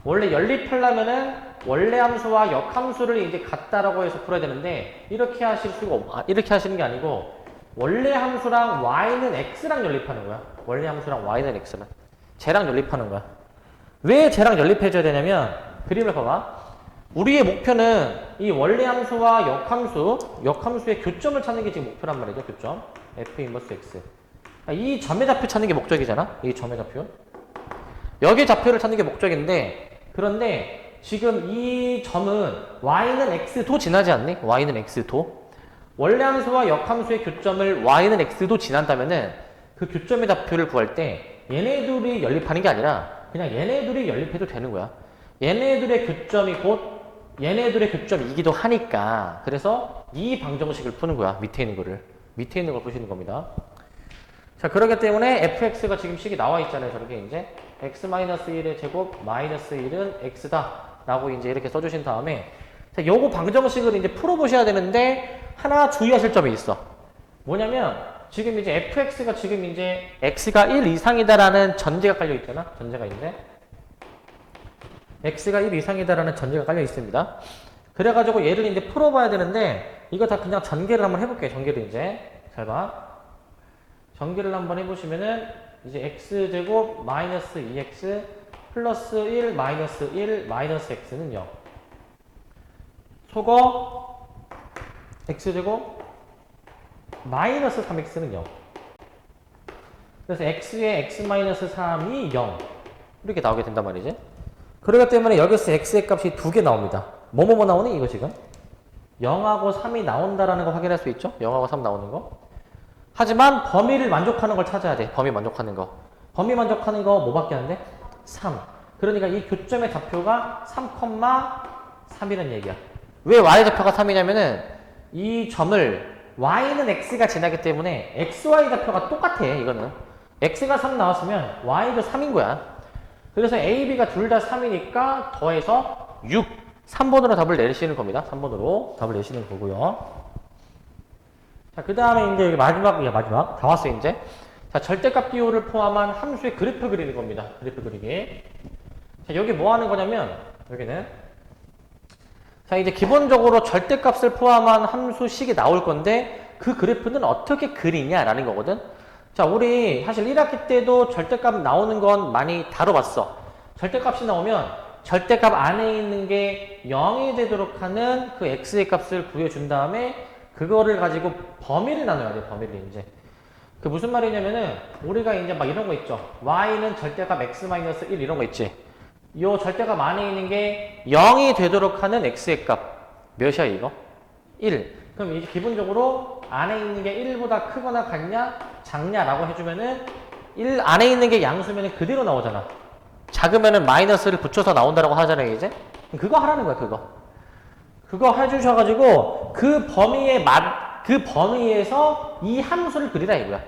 원래 연립하려면은 원래 함수와 역함수를 이제 같다라고 해서 풀어야 되는데, 이렇게 하실 수가 이렇게 하시는 게 아니고, 원래 함수랑 y는 x랑 연립하는 거야. 원래 함수랑 y는 x랑. 쟤랑 연립하는 거야. 왜 쟤랑 연립해줘야 되냐면, 그림을 봐봐. 우리의 목표는 이 원래 함수와 역함수의 교점을 찾는 게 지금 목표란 말이죠. 교점. f 인버스 x. 이 점의 좌표 찾는 게 목적이잖아. 이 점의 좌표. 여기 좌표를 찾는 게 목적인데, 그런데 지금 이 점은 y는 x도 지나지 않니? y는 x도. 원래 함수와 역함수의 교점을 y는 x도 지난다면은 그 교점의 좌표를 구할 때 얘네 둘이 연립하는 게 아니라 그냥 얘네 둘이 연립해도 되는 거야. 얘네들의 교점이 곧 얘네들의 교점이기도 하니까. 그래서 이 방정식을 푸는 거야. 밑에 있는 거를. 밑에 있는 걸 푸시는 겁니다. 자, 그렇기 때문에 fx가 지금 식이 나와 있잖아요. 저렇게 이제 x-1의 제곱 마이너스 1은 x다 라고 이제 이렇게 써주신 다음에, 자, 요거 방정식을 이제 풀어보셔야 되는데 하나 주의하실 점이 있어. 뭐냐면 지금 이제 fx가 지금 이제 x가 1 이상이다라는 전제가 깔려 있잖아. 전제가 이제 x가 1 이상이다라는 전제가 깔려 있습니다. 그래가지고 얘를 이제 풀어봐야 되는데, 이거 다 그냥 전개를 한번 해볼게요. 전개를 이제. 잘 봐. 전개를 한번 해보시면은, 이제 x제곱 마이너스 2x 플러스 1 마이너스 1 마이너스 x는 0. 속어 x제곱 마이너스 3x는 0. 그래서 x의 x 마이너스 3이 0. 이렇게 나오게 된단 말이지. 그렇기 때문에 여기서 x의 값이 두 개 나옵니다. 뭐뭐뭐 나오니? 이거 지금 0하고 3이 나온다라는 거 확인할 수 있죠? 0하고 3 나오는 거. 하지만 범위를 만족하는 걸 찾아야 돼. 범위 만족하는 거. 범위 만족하는 거 뭐밖에 안 돼? 3. 그러니까 이 교점의 좌표가 3,3이라는 얘기야. 왜 y좌표가 3이냐면은 이 점을 y는 x가 지나기 때문에 xy 좌표가 똑같아. 이거는 x가 3 나왔으면 y도 3인 거야. 그래서 A, B가 둘 다 3이니까 더해서 6. 3번으로 답을 내시는 겁니다. 3번으로 답을 내시는 거고요. 자, 그 다음에 이제 마지막. 다 왔어요, 이제. 자, 절대값 기호를 포함한 함수의 그래프 그리는 겁니다. 그래프 그리기. 자, 여기 뭐 하는 거냐면, 여기는. 자, 이제 기본적으로 절대값을 포함한 함수식이 나올 건데, 그 그래프는 어떻게 그리냐라는 거거든. 자, 우리 사실 1학기 때도 절대값 나오는 건 많이 다뤄봤어. 절대값이 나오면 절대값 안에 있는 게 0이 되도록 하는 그 x의 값을 구해준 다음에 그거를 가지고 범위를 나눠야 돼, 범위를 이제. 그 무슨 말이냐면은 우리가 이제 막 이런 거 있죠. y는 절대값 x-1 이런 거 있지. 요 절대값 안에 있는 게 0이 되도록 하는 x의 값. 몇이야, 이거? 1. 그럼 이제 기본적으로 안에 있는 게 1보다 크거나 같냐, 작냐라고 해주면은 1 안에 있는 게 양수면은 그대로 나오잖아. 작으면은 마이너스를 붙여서 나온다라고 하잖아요, 이제. 그거 하라는 거야, 그거. 그거 해주셔가지고 그 범위에서 이 함수를 그리라 이거야.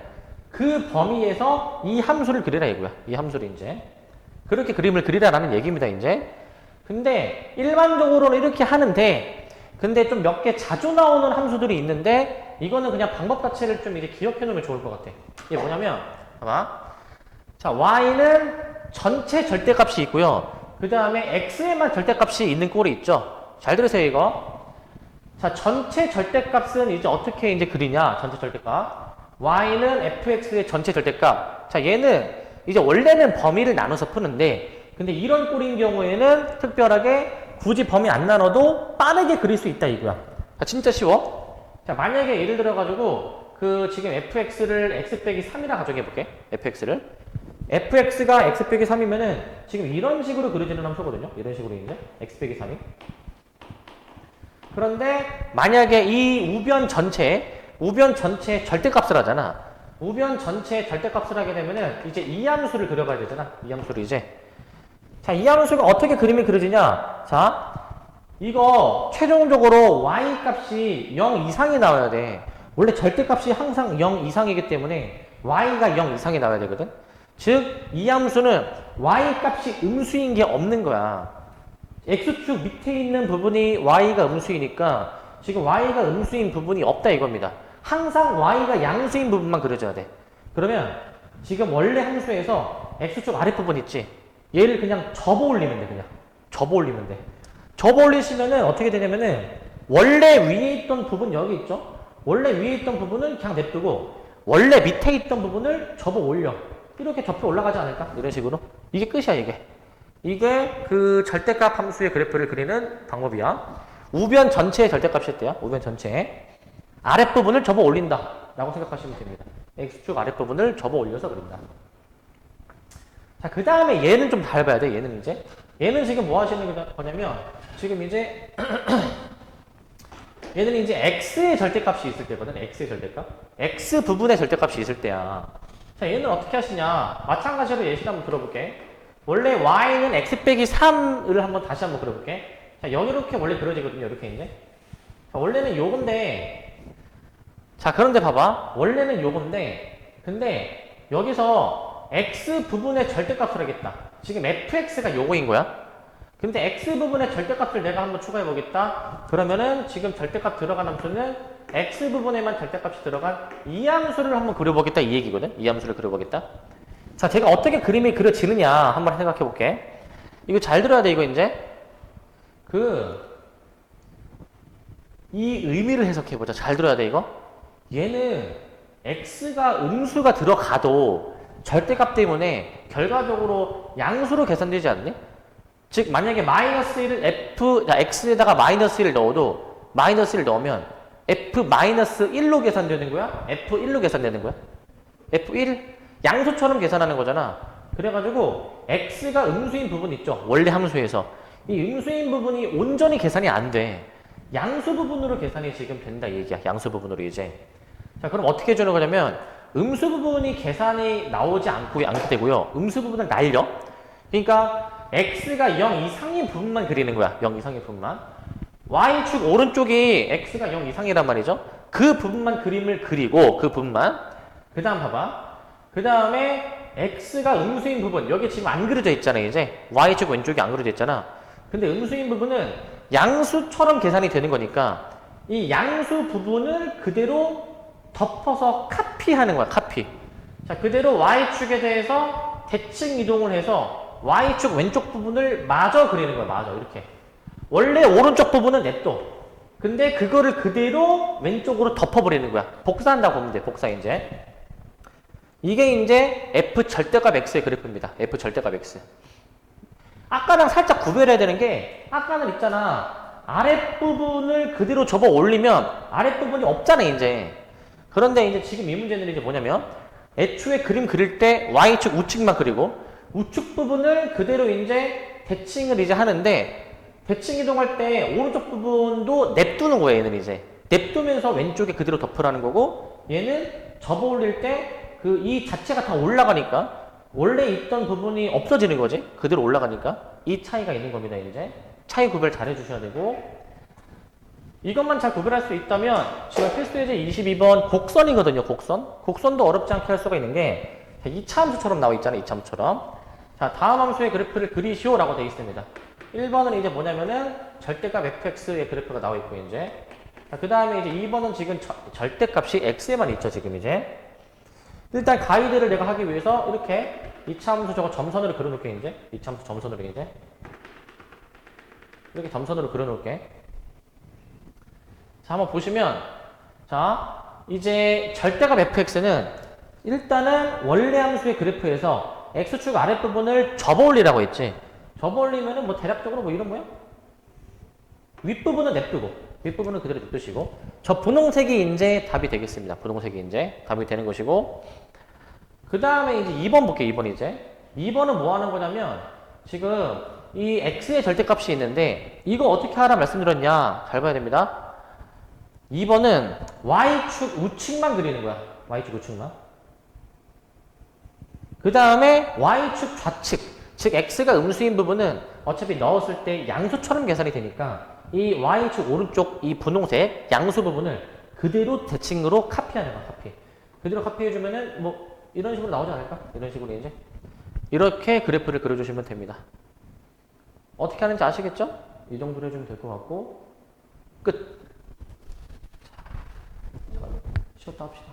그 범위에서 이 함수를 그리라 이거야. 이 함수를 이제. 그렇게 그림을 그리라라는 얘기입니다, 이제. 근데 일반적으로는 이렇게 하는데, 근데 좀 몇 개 자주 나오는 함수들이 있는데, 이거는 그냥 방법 자체를 좀 이제 기억해 놓으면 좋을 것 같아. 이게 뭐냐면, 봐봐. 자, y는 전체 절대값이 있고요. 그 다음에 x에만 절대값이 있는 꼴이 있죠. 잘 들으세요, 이거. 자, 전체 절대값은 이제 어떻게 이제 그리냐, 전체 절대값. y는 fx의 전체 절대값. 자, 얘는 이제 원래는 범위를 나눠서 푸는데, 근데 이런 꼴인 경우에는 특별하게 굳이 범위 안 나눠도 빠르게 그릴 수 있다, 이거야. 자, 진짜 쉬워. 자, 만약에 예를 들어가지고, 지금 fx를 x 빼기 3이라 가정해볼게. fx를. fx가 x 빼기 3이면은 지금 이런 식으로 그려지는 함수거든요. 이런 식으로 이제 x 빼기 3이. 그런데 만약에 이 우변 전체의 절대값을 하잖아. 우변 전체의 절대값을 하게 되면은 이제 이 함수를 그려봐야 되잖아. 이 함수를 이제. 자, 이 함수가 어떻게 그림이 그려지냐? 자, 이거 최종적으로 y 값이 0 이상이 나와야 돼. 원래 절대값이 항상 0 이상이기 때문에 y가 0 이상이 나와야 되거든. 즉, 이 함수는 y 값이 음수인 게 없는 거야. x축 밑에 있는 부분이 y가 음수이니까 지금 y가 음수인 부분이 없다 이겁니다. 항상 y가 양수인 부분만 그려줘야 돼. 그러면 지금 원래 함수에서 x축 아랫부분 있지? 얘를 그냥 접어 올리면 돼. 그냥 접어 올리면 돼. 접어 올리시면은 어떻게 되냐면은 원래 위에 있던 부분 여기 있죠? 원래 위에 있던 부분은 그냥 냅두고 원래 밑에 있던 부분을 접어 올려. 이렇게 접혀 올라가지 않을까? 이런 식으로. 이게 끝이야 이게. 이게 그 절대값 함수의 그래프를 그리는 방법이야. 우변 전체의 절대값이었대요. 우변 전체. 아랫부분을 접어 올린다 라고 생각하시면 됩니다. x축 아랫부분을 접어 올려서 그린다. 자, 그 다음에 얘는 좀 잘 봐야 돼. 얘는 지금 뭐 하시는 거냐면 지금 이제 얘는 이제 x의 절대값이 있을 때거든. x의 절대값. x 부분의 절대값이 있을 때야. 자, 얘는 어떻게 하시냐. 마찬가지로 예시를 한번 들어볼게. 원래 y는 x 빼기 3을 다시 한번 그려볼게. 자, 여기 이렇게 원래 그려지거든요. 이렇게 이제. 자, 원래는 요건데. 자, 그런데 봐봐. 원래는 요건데. 근데 여기서 x 부분의 절대값을 하겠다. 지금 fx가 요거인 거야. 근데 x 부분의 절대값을 내가 한번 추가해 보겠다. 그러면은 지금 절대값 들어간 함수는 x 부분에만 절대값이 들어간 이 함수를 한번 그려보겠다 이 얘기거든. 이 함수를 그려보겠다. 자, 제가 어떻게 그림이 그려지느냐 한번 생각해 볼게. 이거 잘 들어야 돼. 이거 이제 이 의미를 해석해 보자. 잘 들어야 돼 이거. 얘는 x가 음수가 들어가도 절대값 때문에 결과적으로 양수로 계산되지 않니? 즉 만약에 마이너스 1을 x에다가 마이너스 1을 넣어도 마이너스 1을 넣으면 f-1로 계산되는 거야? f1로 계산되는 거야? f1? 양수처럼 계산하는 거잖아. 그래가지고 x가 음수인 부분 있죠? 원래 함수에서. 이 음수인 부분이 온전히 계산이 안 돼. 양수 부분으로 계산이 지금 된다 이 얘기야. 양수 부분으로 이제. 자, 그럼 어떻게 해주는 거냐면 음수 부분이 계산이 나오지 않게 되고요. 음수 부분을 날려. 그러니까 x가 0 이상인 부분만 그리는 거야. 0 이상인 부분만. y축 오른쪽이 x가 0 이상이란 말이죠. 그 부분만 그림을 그리고 그 부분만. 그 다음 봐봐. 그 다음에 x가 음수인 부분. 여기 지금 안 그려져 있잖아 이제. y축 왼쪽이 안 그려져 있잖아. 근데 음수인 부분은 양수처럼 계산이 되는 거니까 이 양수 부분을 그대로 덮어서 카피하는 거야. 카피. 자, 그대로 y축에 대해서 대칭 이동을 해서 y축 왼쪽 부분을 마저 그리는 거야. 마저 이렇게. 원래 오른쪽 부분은 냅둬. 근데 그거를 그대로 왼쪽으로 덮어버리는 거야. 복사한다고 보면 돼. 복사 이제. 이게 이제 f 절대값 x의 그래프입니다. f 절대값 x. 아까랑 살짝 구별해야 되는 게 아까는 있잖아. 아랫부분을 그대로 접어 올리면 아랫부분이 없잖아 이제. 그런데 이제 지금 이 문제는 이제 뭐냐면 애초에 그림 그릴 때 y축 우측만 그리고 우측 부분을 그대로 이제 대칭을 이제 하는데 대칭 이동할 때 오른쪽 부분도 냅두는 거예요. 얘는 이제 냅두면서 왼쪽에 그대로 덮으라는 거고 얘는 접어 올릴 때 이 자체가 다 올라가니까 원래 있던 부분이 없어지는 거지. 그대로 올라가니까 이 차이가 있는 겁니다. 이제 차이 구별 잘 해주셔야 되고 이것만 잘 구별할 수 있다면 지금 필수예제 22번 곡선이거든요. 곡선도 어렵지 않게 할 수가 있는 게 2차 함수처럼 나와 있잖아요. 2차 함수처럼. 자, 다음 함수의 그래프를 그리시오 라고 되어 있습니다. 1번은 이제 뭐냐면은 절대값 fx의 그래프가 나와 있고 이제 그 다음에 이제 2번은 지금 절대값이 x에만 있죠. 지금 이제 일단 가이드를 내가 하기 위해서 이렇게 2차 함수 저거 점선으로 그려놓을게 이제 2차 함수 점선으로 이제 이렇게 점선으로 그려놓을게. 자, 한번 보시면 자 이제 절대값 fx는 일단은 원래 함수의 그래프에서 x축 아랫부분을 접어 올리라고 했지. 접어 올리면은 뭐 대략적으로 뭐 이런 모양? 윗부분은 냅두고 윗부분은 그대로 냅두시고 저 분홍색이 이제 답이 되겠습니다. 분홍색이 이제 답이 되는 것이고 그 다음에 이제 2번 볼게요. 2번 이제 2번은 뭐 하는 거냐면 지금 이 x의 절대값이 있는데 이거 어떻게 하라 말씀드렸냐? 잘 봐야 됩니다. 2번은 y축 우측만 그리는 거야. y축 우측만. 그 다음에 y축 좌측, 즉 x가 음수인 부분은 어차피 넣었을 때 양수처럼 계산이 되니까 이 y축 오른쪽 이 분홍색 양수 부분을 그대로 대칭으로 카피하는 거야. 카피. 그대로 카피해주면은 뭐 이런 식으로 나오지 않을까? 이런 식으로 이제 이렇게 그래프를 그려주시면 됩니다. 어떻게 하는지 아시겠죠? 이 정도로 해주면 될 것 같고 끝. 자, 쉬었다 합시다.